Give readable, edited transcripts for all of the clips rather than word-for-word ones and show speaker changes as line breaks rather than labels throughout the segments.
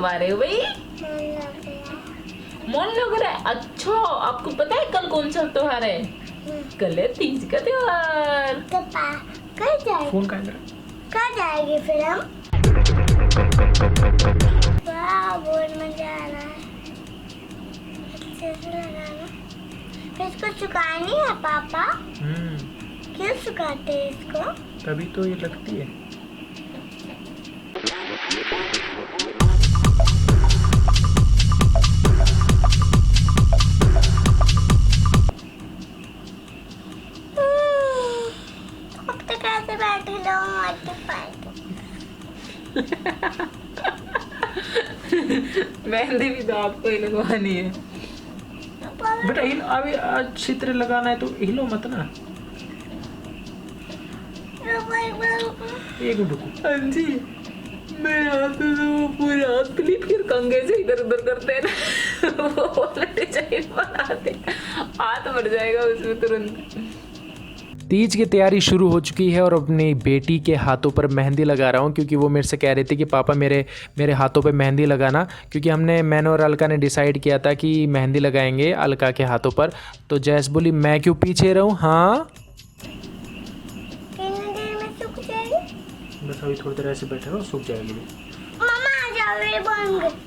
बनवा रहे हो भाई? मन लग रहा है। अच्छा, आपको पता है कल कौन सा त्योहार है? कल है तीज का त्योहार।
फोन कहाँ
जाएगी फिर हम? वाह, बहुत मजा आ रहा है। अच्छे से लगाना। फिर इसको सुखानी है पापा? क्यों सुखाते हैं इसको?
तभी तो ये लगती है।
अब तक ऐसे बैठे लोग
मेहंदी भी तो आपको ही लगवानी है।
बेटा हिल, अभी अच्छी तरह लगाना है तो हिलो मत ना। एक मिनट रुको।
हाँ जी, मेरे हाथ में तो वो पूरे हाथ क्लिप फिर कंघे से इधर उधर करते हैं ना, वो वाला डिजाइन बनाते हैं, हाथ बढ़ जाएगा उसमें तुरंत।
तीज की तैयारी शुरू हो चुकी है और अपनी बेटी के हाथों पर मेहंदी लगा रहा हूँ, क्योंकि वो मेरे से कह रही थी कि पापा मेरे हाथों पे मेहंदी लगाना, क्योंकि मैंने और अलका ने डिसाइड किया था कि मेहंदी लगाएंगे अलका के हाथों पर। तो जैस बोली मैं क्यों पीछे रहूँ? हाँ बस अभी थोड़ी देर ऐसे बैठे रहो, सूख जाएगी।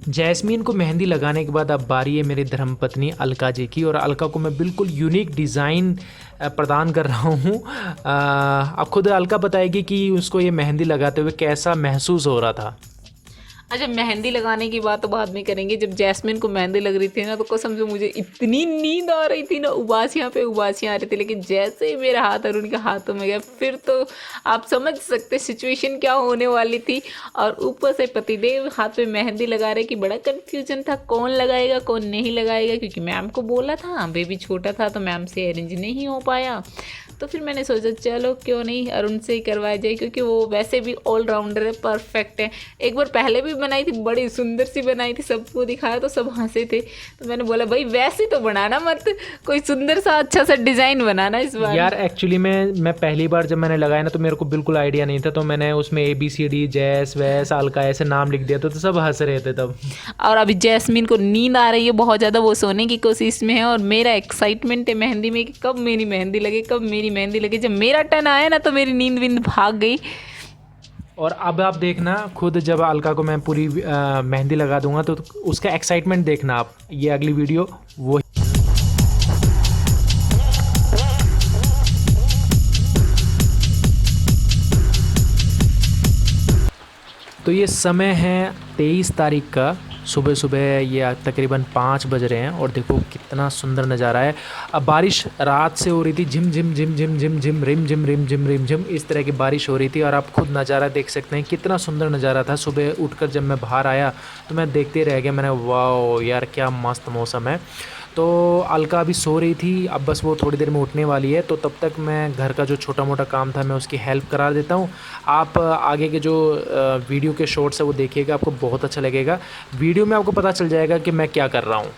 जैस्मीन को मेहंदी लगाने के बाद अब बारी है मेरी धर्मपत्नी अलका जी की, और अलका को मैं बिल्कुल यूनिक डिज़ाइन प्रदान कर रहा हूँ। अब खुद अलका बताएगी कि उसको ये मेहंदी लगाते हुए कैसा महसूस हो रहा था।
अच्छा, मेहंदी लगाने की बात तो बाद में करेंगे। जब जैस्मिन को मेहंदी लग रही थी ना, तो कसम से मुझे इतनी नींद आ रही थी ना, उबासियाँ पे उबासियाँ आ रही थी, लेकिन जैसे ही मेरा हाथ और उनके हाथों में गया, फिर तो आप समझ सकते सिचुएशन क्या होने वाली थी। और ऊपर से पतिदेव हाथ पे मेहंदी लगा रहे कि बड़ा कन्फ्यूजन था, कौन लगाएगा कौन नहीं लगाएगा, क्योंकि मैम को बोला था, बेबी छोटा था तो मैम से अरेंज नहीं हो पाया। तो फिर मैंने सोचा चलो क्यों नहीं अरुण से ही करवाया जाए, क्योंकि वो वैसे भी ऑलराउंडर है, परफेक्ट है। एक बार पहले भी बनाई थी, बड़ी सुंदर सी बनाई थी, सबको दिखाया तो सब हंसे थे। तो मैंने बोला भाई वैसे तो बनाना मत, कोई सुंदर सा अच्छा सा डिज़ाइन बनाना इस बार।
यार एक्चुअली मैं पहली बार जब मैंने लगाया ना, तो मेरे को बिल्कुल आइडिया नहीं था, तो मैंने उसमें ABCD जैस वैस अलका ऐसे नाम लिख दिया था, तो सब हंस रहे थे तब।
और अभी जैस्मिन को नींद आ रही है बहुत ज़्यादा, वो सोने की कोशिश में है, और मेरा एक्साइटमेंट है मेहंदी में कि कब मेरी मेहंदी लगे, कब मेरी मेहंदी लगे। जब मेरा टर्न आया ना, तो मेरी नींद विंद भाग गई।
और अब आप देखना खुद, जब अलका को मैं पूरी मेहंदी लगा दूंगा तो उसका एक्साइटमेंट देखना आप। ये अगली वीडियो वो। तो ये समय है 23 तारीख का सुबह सुबह, ये तकरीबन 5 बज रहे हैं, और देखो कितना सुंदर नज़ारा है। अब बारिश रात से हो रही थी, झिम झिम झिम झिम झिम झिम रिम झिम रिम झिम रिम झिम, इस तरह की बारिश हो रही थी। और आप खुद नज़ारा देख सकते हैं, कितना सुंदर नज़ारा था। सुबह उठकर जब मैं बाहर आया तो मैं देखते रह गया, मैंने वाह यार क्या मस्त मौसम है। तो अलका अभी सो रही थी, अब बस वो थोड़ी देर में उठने वाली है, तो तब तक मैं घर का जो छोटा मोटा काम था मैं उसकी हेल्प करा देता हूँ। आप आगे के जो वीडियो के शॉर्ट्स है वो देखिएगा, आपको बहुत अच्छा लगेगा। वीडियो में आपको पता चल जाएगा कि मैं क्या कर रहा हूँ।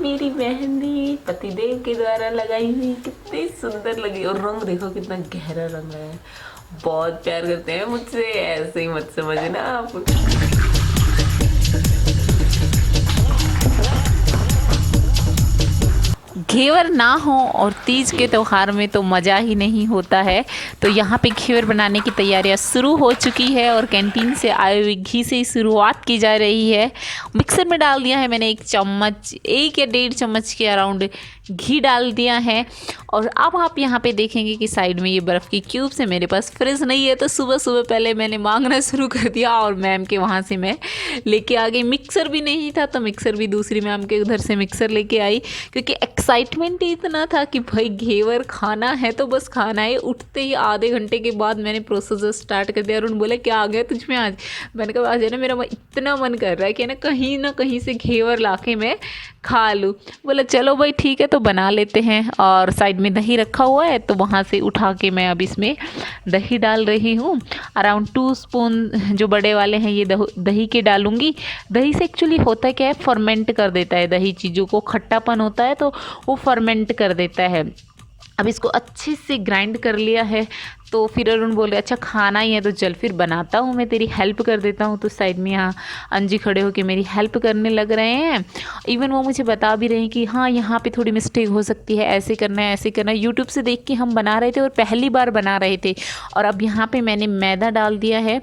मेरी मेहंदी पतिदेव के द्वारा लगाई हुई कितनी सुंदर लगी, और रंग देखो कितना गहरा रंग है। बहुत प्यार करते हैं मुझसे, ऐसे ही मत समझना आप। घेवर ना हो और तीज के त्यौहार में तो मज़ा ही नहीं होता है। तो यहाँ पे घेवर बनाने की तैयारियाँ शुरू हो चुकी है, और कैंटीन से आए हुए घी से ही शुरुआत की जा रही है। मिक्सर में डाल दिया है मैंने 1 चम्मच, 1 या 1.5 चम्मच के अराउंड घी डाल दिया है। और अब आप यहाँ पे देखेंगे कि साइड में ये बर्फ़ की क्यूब्स है। मेरे पास फ्रिज नहीं है, तो सुबह सुबह पहले मैंने मांगना शुरू कर दिया, और मैम के वहाँ से मैं लेके आ गई। मिक्सर भी नहीं था, तो मिक्सर भी दूसरी मैम के उधर से मिक्सर लेके आई, क्योंकि एक्साइटमेंट ही इतना था कि भाई घेवर खाना है तो बस खाना है। उठते ही आधे घंटे के बाद मैंने प्रोसेस स्टार्ट कर दिया। अरुण बोला क्या आ गया तुझ में आज? मैंने कहा आज है ना मेरा इतना मन कर रहा है कि ना कहीं से घेवर लाके मैं खा लूँ। बोला चलो भाई ठीक है तो बना लेते हैं। और साइड में दही रखा हुआ है तो वहाँ से उठा के मैं अब इसमें दही डाल रही हूँ। अराउंड 2 स्पून जो बड़े वाले हैं ये दही के डालूँगी। दही से एक्चुअली होता क्या है, फर्मेंट कर देता है दही, चीज़ों को खट्टापन होता है तो वो फर्मेंट कर देता है। अब इसको अच्छे से ग्राइंड कर लिया है तो फिर अरुण बोले अच्छा खाना ही है तो चल फिर बनाता हूँ, मैं तेरी हेल्प कर देता हूँ। तो साइड में यहाँ अंजी खड़े होकर मेरी हेल्प करने लग रहे हैं। इवन वो मुझे बता भी रहे हैं कि हाँ यहाँ पे थोड़ी मिस्टेक हो सकती है, ऐसे करना है ऐसे करना है। यूट्यूब से देख के हम बना रहे थे और पहली बार बना रहे थे। और अब यहाँ पर मैंने मैदा डाल दिया है।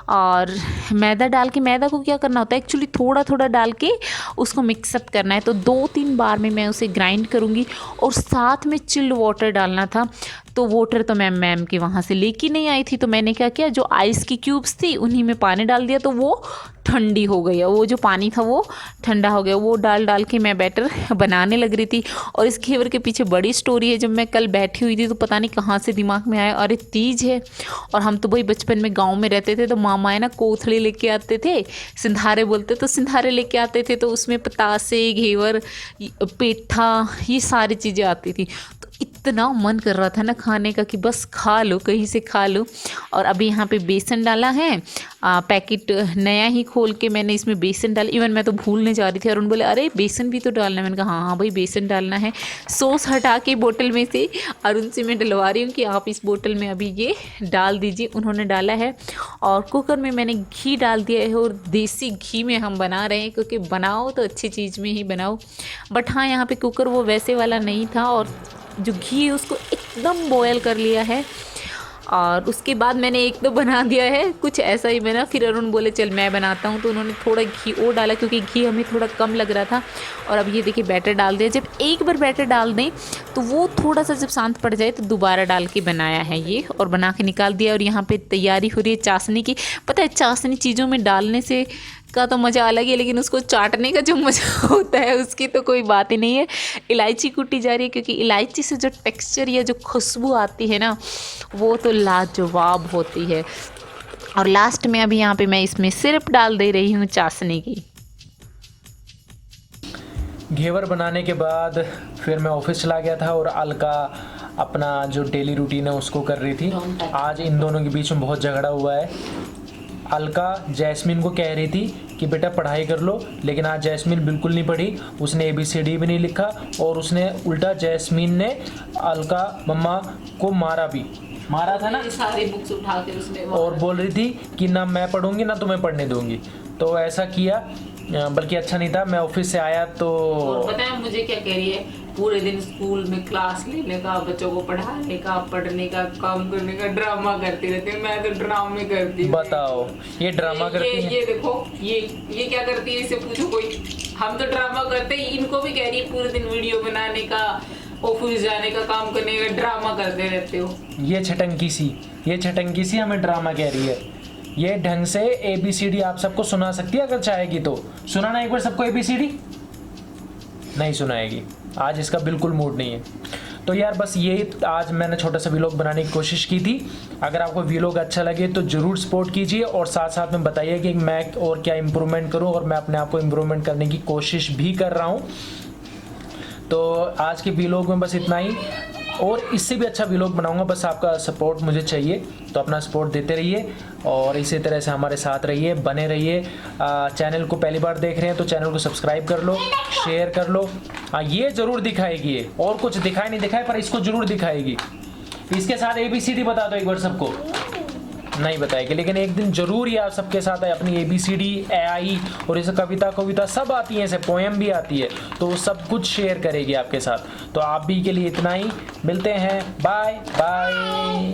और मैदा डाल के, मैदा को क्या करना होता है एक्चुअली थोड़ा थोड़ा डाल के उसको मिक्सअप करना है। तो 2-3 बार में मैं उसे ग्राइंड करूँगी। और साथ में चिल्ड वाटर डालना था तो वाटर तो मैं मैम के वहाँ से लेके नहीं आई थी। तो मैंने क्या किया, जो आइस की क्यूब्स थी उन्हीं में पानी डाल दिया तो वो ठंडी हो गई। वो जो पानी था वो ठंडा हो गया। वो डाल के मैं बैटर बनाने लग रही थी। और इस घेवर के पीछे बड़ी स्टोरी है। जब मैं कल बैठी हुई थी तो पता नहीं कहाँ से दिमाग में आया अरे तीज है। और हम तो भाई बचपन में गाँव में रहते थे तो मामा है ना कोथड़ी लेके आते थे, सिंधारे बोलते तो सिंधारे लेके आते थे। तो उसमें पतासे, घेवर, पेठा, ये सारी चीज़ें आती थी। तो इतना मन कर रहा था ना खाने का कि बस खा लो, कहीं से खा लो। और अभी यहाँ पे बेसन डाला है, पैकेट नया ही खोल के मैंने इसमें बेसन डाला। इवन मैं तो भूलने जा रही थी। और उन बोले अरे बेसन भी तो डालना है। मैंने कहा हाँ भाई बेसन डालना है। सॉस हटा के बोतल में से और उनसे मैं डलवा रही हूँ कि आप इस बोतल में अभी ये डाल दीजिए। उन्होंने डाला है। और कुकर में मैंने घी डाल दिया है और देसी घी में हम बना रहे हैं क्योंकि बनाओ तो अच्छी चीज़ में ही बनाओ। बट हाँ यहाँ पे कुकर वो वैसे वाला नहीं था और जो घी है उसको एकदम बॉयल कर लिया है। और उसके बाद मैंने एक तो बना दिया है कुछ ऐसा ही बना। फिर अरुण बोले चल मैं बनाता हूँ तो उन्होंने थोड़ा घी और डाला क्योंकि घी हमें थोड़ा कम लग रहा था। और अब ये देखिए बैटर डाल दिया। जब एक बार बैटर डाल दें तो वो थोड़ा सा जब शांत पड़ जाए तो दोबारा डाल के बनाया है ये और बना के निकाल दिया। और यहाँ पे तैयारी हो रही है चाशनी की। पता है चाशनी चीज़ों में डालने से का तो मज़ा अलग है, लेकिन उसको चाटने का जो मज़ा होता है उसकी तो कोई बात ही नहीं है। इलायची कूटी जा रही है क्योंकि इलायची से जो टेक्सचर या जो खुशबू आती है ना वो तो लाजवाब होती है। और लास्ट में अभी यहाँ पे मैं इसमें सिरप डाल दे रही हूँ चाशनी की।
घेवर बनाने के बाद फिर मैं ऑफिस चला गया था और अलका अपना जो डेली रूटीन है उसको कर रही थी। आज इन दोनों के बीच में बहुत झगड़ा हुआ है। अलका जैस्मिन को कह रही थी कि बेटा पढ़ाई कर लो, लेकिन आज जैस्मिन बिल्कुल नहीं पढ़ी। उसने ABCD भी नहीं लिखा और उसने उल्टा जैस्मिन ने अलका मम्मा को मारा था ना,
सारी बुक्स उठा के उसने
और बोल रही थी कि ना मैं पढ़ूंगी ना तुम्हें पढ़ने दूंगी। तो ऐसा किया, बल्कि अच्छा नहीं था। मैं ऑफिस से आया तो
पता है मुझे क्या कह रही है, पूरे दिन स्कूल में क्लास लेने का, बच्चों को पढ़ाने का, पढ़ने का, काम करने का ड्रामा करती रहती है। मैं तो ड्रामे करती हूँ।
बताओ ये ड्रामा करती है।
ये देखो ये क्या करती है, इसे पूछो कोई। हम तो ड्रामा करते हैं, इनको भी कह रही है पूरे दिन वीडियो बनाने का, ऑफिस जाने का, काम करने का, ड्रामा करते रहते हो। ये
छटंकी सी हमें ड्रामा कह रही है। ये ढंग से ABCD आप सबको सुना सकती है अगर चाहेगी तो। सुनाना एक बार सबको ABCD। नहीं सुनाएगी, आज इसका बिल्कुल मूड नहीं है। तो यार बस ये आज मैंने छोटा सा व्लॉग बनाने की कोशिश की थी। अगर आपको व्लॉग अच्छा लगे तो ज़रूर सपोर्ट कीजिए और साथ साथ में बताइए कि मैं और क्या इम्प्रूवमेंट करूं। और मैं अपने आप को इम्प्रूवमेंट करने की कोशिश भी कर रहा हूं। तो आज के व्लॉग में बस इतना ही, और इससे भी अच्छा व्लॉग बनाऊंगा। बस आपका सपोर्ट मुझे चाहिए, तो अपना सपोर्ट देते रहिए और इसी तरह से हमारे साथ रहिए, बने रहिए। चैनल को पहली बार देख रहे हैं तो चैनल को सब्सक्राइब कर लो, शेयर कर लो। ये ज़रूर दिखाएगी, ये और कुछ दिखाई नहीं दिखाए पर इसको ज़रूर दिखाएगी। इसके साथ ABCD बता दो एक बार सबको। नहीं बताएगी, लेकिन एक दिन जरूर ये आप सबके साथ है। अपनी ABCD, AI और इसे कविता सब आती है, इसे पोएम भी आती है, तो सब कुछ शेयर करेगी आपके साथ। तो आप भी के लिए इतना ही, मिलते हैं, बाय बाय।